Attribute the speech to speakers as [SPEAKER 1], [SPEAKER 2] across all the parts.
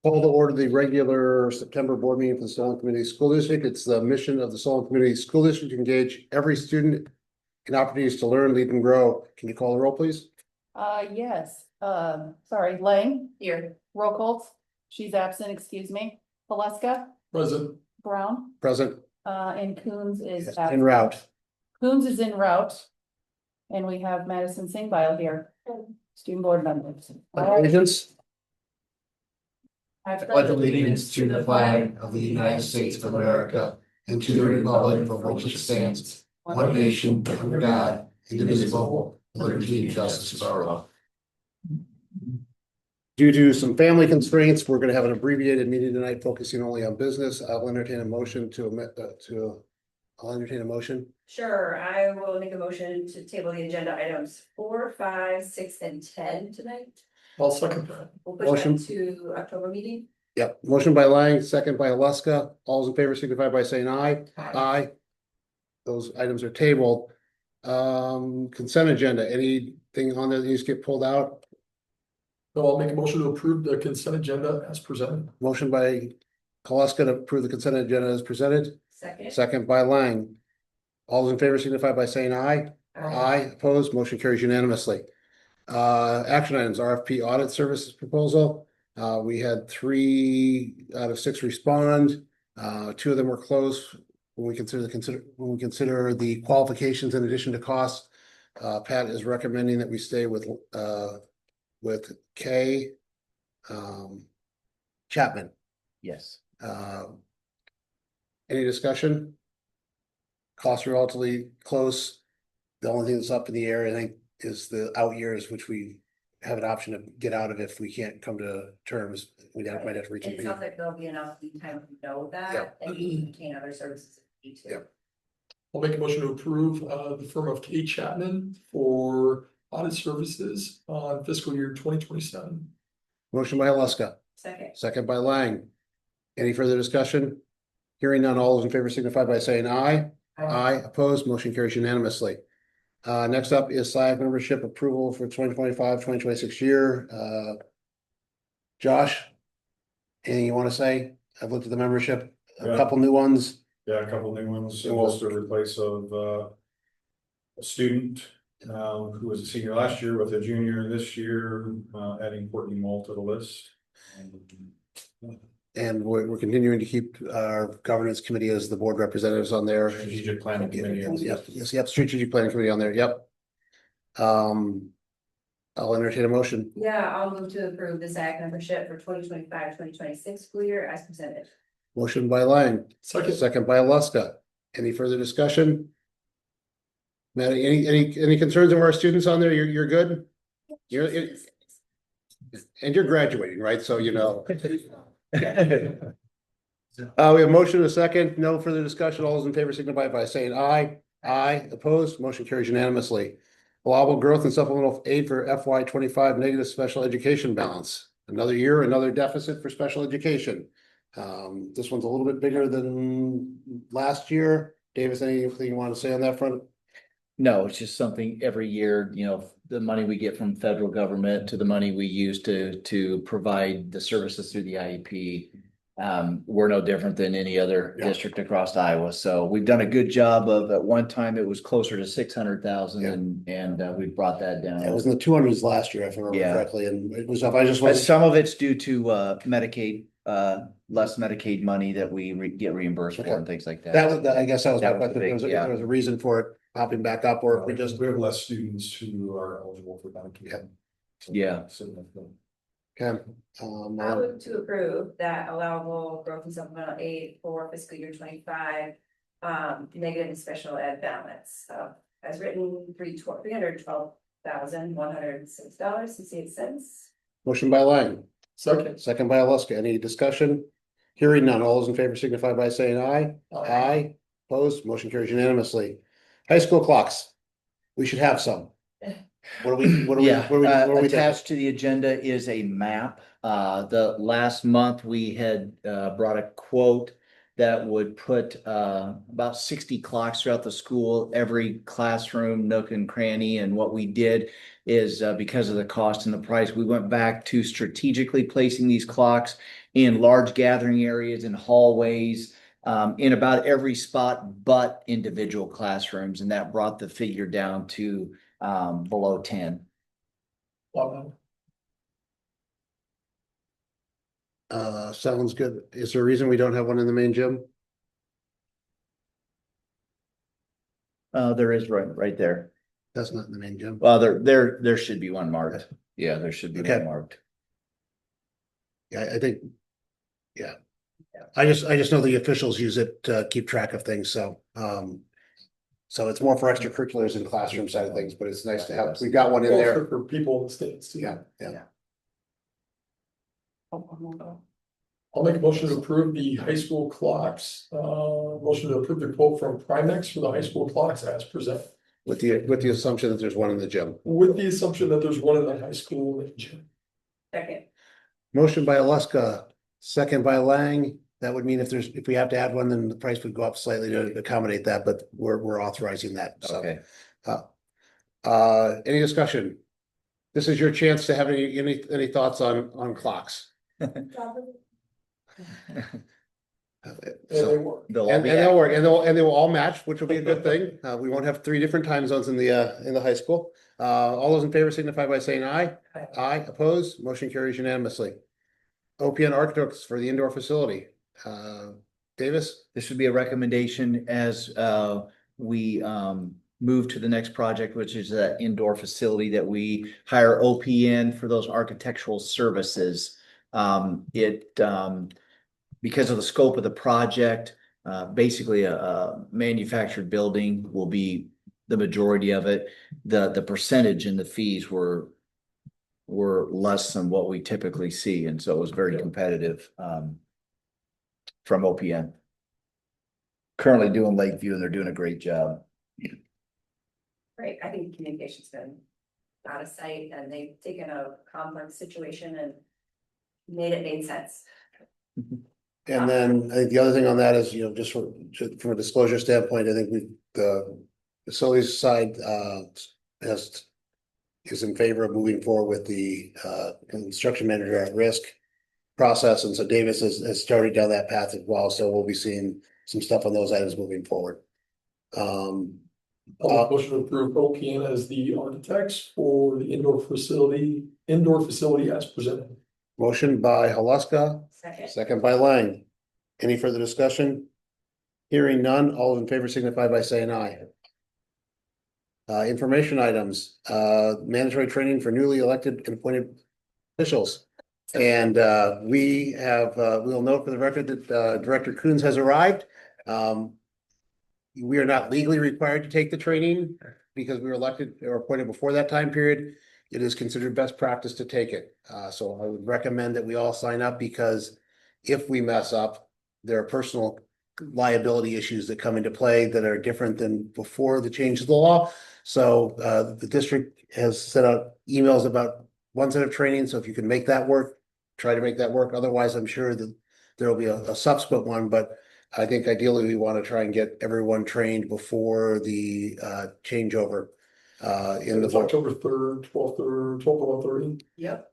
[SPEAKER 1] Call to order the regular September board meeting for the Solon Community School District. It's the mission of the Solon Community School District to engage every student in opportunities to learn, lead, and grow. Can you call the roll, please?
[SPEAKER 2] Yes, sorry, Lang. Here. Roll. She's absent, excuse me. Valeska,
[SPEAKER 3] Present.
[SPEAKER 2] Brown,
[SPEAKER 1] Present.
[SPEAKER 2] and Coons is
[SPEAKER 1] En
[SPEAKER 2] absent.
[SPEAKER 1] route.
[SPEAKER 2] Coons is en route. And we have Madison Singbile here, student board members.
[SPEAKER 1] Allegiance.
[SPEAKER 2] I
[SPEAKER 4] Pledge allegiance to the flag of the United States of America and to the republic for which it stands, one nation, under God, indivisible, with liberty and justice for all.
[SPEAKER 1] Due to some family constraints, we're going to have an abbreviated meeting tonight, focusing only on business. I'll entertain a motion I'll entertain a motion.
[SPEAKER 5] Sure, I will make a motion to table the agenda items 4, 5, 6, and 10 tonight.
[SPEAKER 3] I'll second that.
[SPEAKER 5] We'll push
[SPEAKER 1] Motion.
[SPEAKER 5] that to October meeting.
[SPEAKER 1] Yep, motion by Lang, second by Alaska. All those in favor signify by saying aye. Aye. Those items are tabled. Consent agenda, anything on there that needs to get pulled out?
[SPEAKER 3] So I'll make a motion to approve the consent agenda as presented.
[SPEAKER 1] Motion by Kaleska to approve the consent agenda as presented,
[SPEAKER 5] Second.
[SPEAKER 1] second by Lang. All those in favor signify by saying aye. Aye, opposed, motion carries unanimously. Action items, RFP audit services proposal. We had 3 out of 6 respond. 2 of them were closed. When we consider the qualifications in addition to cost, Pat is recommending that we stay with Kay Chapman.
[SPEAKER 4] Yes.
[SPEAKER 1] Any discussion? Costs are relatively close. The only thing that's up in the air, I think, is the out years, which we have an option to get out of if we can't come to terms. We might have to
[SPEAKER 5] And it sounds like there'll be enough lead time to know that, and you can obtain other services if you need to.
[SPEAKER 1] Yep.
[SPEAKER 3] I'll make a motion to approve the firm of K Chapman for audit services on fiscal year 2027.
[SPEAKER 1] Motion by Alaska,
[SPEAKER 5] Second.
[SPEAKER 1] second by Lang. Any further discussion? Hearing none, all those in favor signify by saying aye. Aye, opposed, motion carries unanimously. Next up is SIAC membership approval for 2025-2026 year. Josh, anything you want to say? I've looked at the membership, a
[SPEAKER 6] Yeah.
[SPEAKER 1] couple new ones.
[SPEAKER 6] Yeah, a couple new ones,
[SPEAKER 1] And we'll-
[SPEAKER 6] just to replace a student who was a senior last year with a junior this year, adding Courtney Mole to the list.
[SPEAKER 1] And we're continuing to keep our governance committee as the board representatives on there.
[SPEAKER 6] Strategic planning committee.
[SPEAKER 1] Yep, strategic planning committee on there, yep. I'll entertain a motion.
[SPEAKER 5] Yeah, I'll move to approve the SAC membership for 2025-2026 school year as presented.
[SPEAKER 1] Motion by Lang,
[SPEAKER 3] Second.
[SPEAKER 1] second by Alaska. Any further discussion? Matt, any concerns of our students on there? You're good? And you're graduating, right? So, you know. We have motion and a second, no further discussion. All those in favor signify by saying aye. Aye, opposed, motion carries unanimously. Allowable growth and supplemental aid for FY25 negative special education balance. Another year, another deficit for special education. This one's a little bit bigger than last year. Davis, anything you want to say on that front?
[SPEAKER 4] No, it's just something every year, the money we get from federal government to the money we use to provide the services through the IEP. We're no different than any other district across Iowa. So we've done a good job of, at one time, it was closer to 600,000 and we brought that down.
[SPEAKER 1] It was in the 200s last year, if I remember correctly, and it was up. I just
[SPEAKER 4] But
[SPEAKER 1] was.
[SPEAKER 4] some of it's due to Medicaid, less Medicaid money that we get reimbursed for and things like that.
[SPEAKER 1] I guess that was my
[SPEAKER 4] That was
[SPEAKER 1] question.
[SPEAKER 4] big,
[SPEAKER 1] If there was a reason for it popping back up, or if we just.
[SPEAKER 6] We have less students who are eligible for Medicaid.
[SPEAKER 4] Yeah.
[SPEAKER 1] Okay.
[SPEAKER 5] I'll move to approve that allowable growth and supplemental aid for fiscal year 25, negative and special ed balance. As written, $312,106.68.
[SPEAKER 1] Motion by Lang,
[SPEAKER 3] Second.
[SPEAKER 1] second by Alaska. Any discussion? Hearing none. All those in favor signify by saying aye. Aye. Opposed, motion carries unanimously. High school clocks. We should have some. What do we?
[SPEAKER 4] Attached to the agenda is a map. The last month we had brought a quote that would put about 60 clocks throughout the school, every classroom, nook and cranny. And what we did is because of the cost and the price, we went back to strategically placing these clocks in large gathering areas, in hallways, in about every spot but individual classrooms, and that brought the figure down to below 10.
[SPEAKER 1] Sounds good. Is there a reason we don't have one in the main gym?
[SPEAKER 4] There is right there.
[SPEAKER 1] That's not in the main gym.
[SPEAKER 4] Well, there should be one marked. Yeah, there should be
[SPEAKER 1] Okay.
[SPEAKER 4] one marked.
[SPEAKER 1] Yeah, I think, yeah. I just know the officials use it to keep track of things, so, so it's more for extracurriculars and classroom side of things, but it's nice to have, we've got one in
[SPEAKER 3] Also
[SPEAKER 1] there.
[SPEAKER 3] for people in the States too.
[SPEAKER 1] Yeah, yeah.
[SPEAKER 3] I'll make a motion to approve the high school clocks, motion to approve the quote from Primex for the high school clocks as presented.
[SPEAKER 1] With the assumption that there's one in the gym.
[SPEAKER 3] With the assumption that there's one in the high school and gym.
[SPEAKER 5] Second.
[SPEAKER 1] Motion by Alaska, second by Lang. That would mean if we have to add one, then the price would go up slightly to accommodate that, but we're authorizing that, so.
[SPEAKER 4] Okay.
[SPEAKER 1] Any discussion? This is your chance to have any thoughts on clocks.
[SPEAKER 3] And
[SPEAKER 1] So-
[SPEAKER 3] they work.
[SPEAKER 4] They'll all
[SPEAKER 1] And
[SPEAKER 4] be
[SPEAKER 1] they'll work, and they will all match, which will be a good thing. We won't have 3 different time zones in the high school. All those in favor signify by saying aye.
[SPEAKER 5] Aye.
[SPEAKER 1] Aye, opposed, motion carries unanimously. OPN architects for the indoor facility. Davis,
[SPEAKER 4] This would be a recommendation as we move to the next project, which is that indoor facility that we hire OPN for those architectural services. Because of the scope of the project, basically a manufactured building will be the majority of it. The percentage in the fees were less than what we typically see, and so it was very competitive from OPN. Currently doing Lakeview, and they're doing a great job.
[SPEAKER 5] Great, I think communication's been out of sight and they've taken a complex situation and made sense.
[SPEAKER 1] and then I think the other thing on that is, just from a disclosure standpoint, I think the facilities side is in favor of moving forward with the construction manager at risk process, and so Davis has started down that path as well, so we'll be seeing some stuff on those items moving forward.
[SPEAKER 3] I'll make a motion to approve OPN as the architects for the indoor facility as presented.
[SPEAKER 1] Motion by Haluska,
[SPEAKER 5] Second.
[SPEAKER 1] second by Lang. Any further discussion? Hearing none, all in favor signify by saying aye. Information items, mandatory training for newly elected and appointed officials. And we'll note for the record that Director Coons has arrived. We are not legally required to take the training because we were elected or appointed before that time period. It is considered best practice to take it. So I would recommend that we all sign up, because if we mess up, there are personal liability issues that come into play that are different than before the change of the law. So the district has sent out emails about one set of training. So if you can make that work, try to make that work. Otherwise, I'm sure that there will be a subsequent one, but I think ideally we want to try and get everyone trained before the changeover. In
[SPEAKER 3] It's
[SPEAKER 1] the
[SPEAKER 3] October 3rd, 12th, or 12th or 30.
[SPEAKER 5] Yep.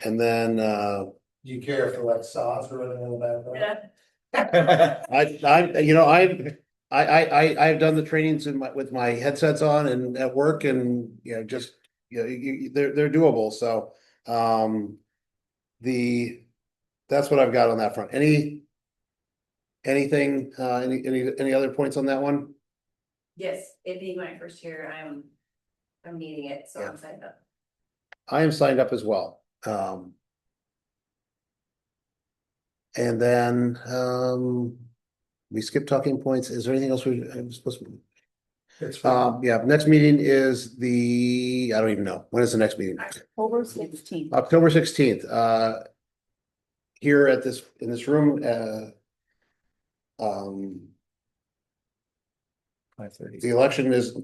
[SPEAKER 1] And then
[SPEAKER 7] Do you care if the like sauce or anything in the background?
[SPEAKER 1] I've done the trainings with my headsets on and at work, and they're doable. So that's what I've got on that front. Any other points on that one?
[SPEAKER 5] Yes, it being my first year, I'm needing it, so I'm signed up.
[SPEAKER 1] I am signed up as well. And then we skipped talking points. Is there anything else I'm supposed to? Yeah, next meeting is I don't even know. When is the next meeting?
[SPEAKER 2] October 16th.
[SPEAKER 1] October 16th. Here in this room,
[SPEAKER 4] 5:30.
[SPEAKER 1] the election is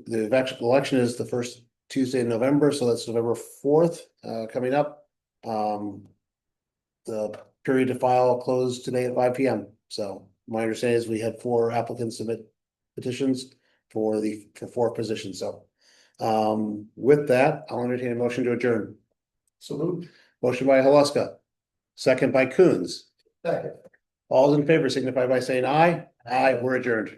[SPEAKER 1] the first Tuesday in November, so that's November 4th, coming up. The period to file closed today at 5 PM. So my understanding is we had 4 applicants submit petitions for 4 positions. So with that, I'll entertain a motion to adjourn.
[SPEAKER 3] So moved.
[SPEAKER 1] Motion by Haluska, second by Coons.
[SPEAKER 7] Second.
[SPEAKER 1] All in favor signify by saying aye. Aye, we're adjourned.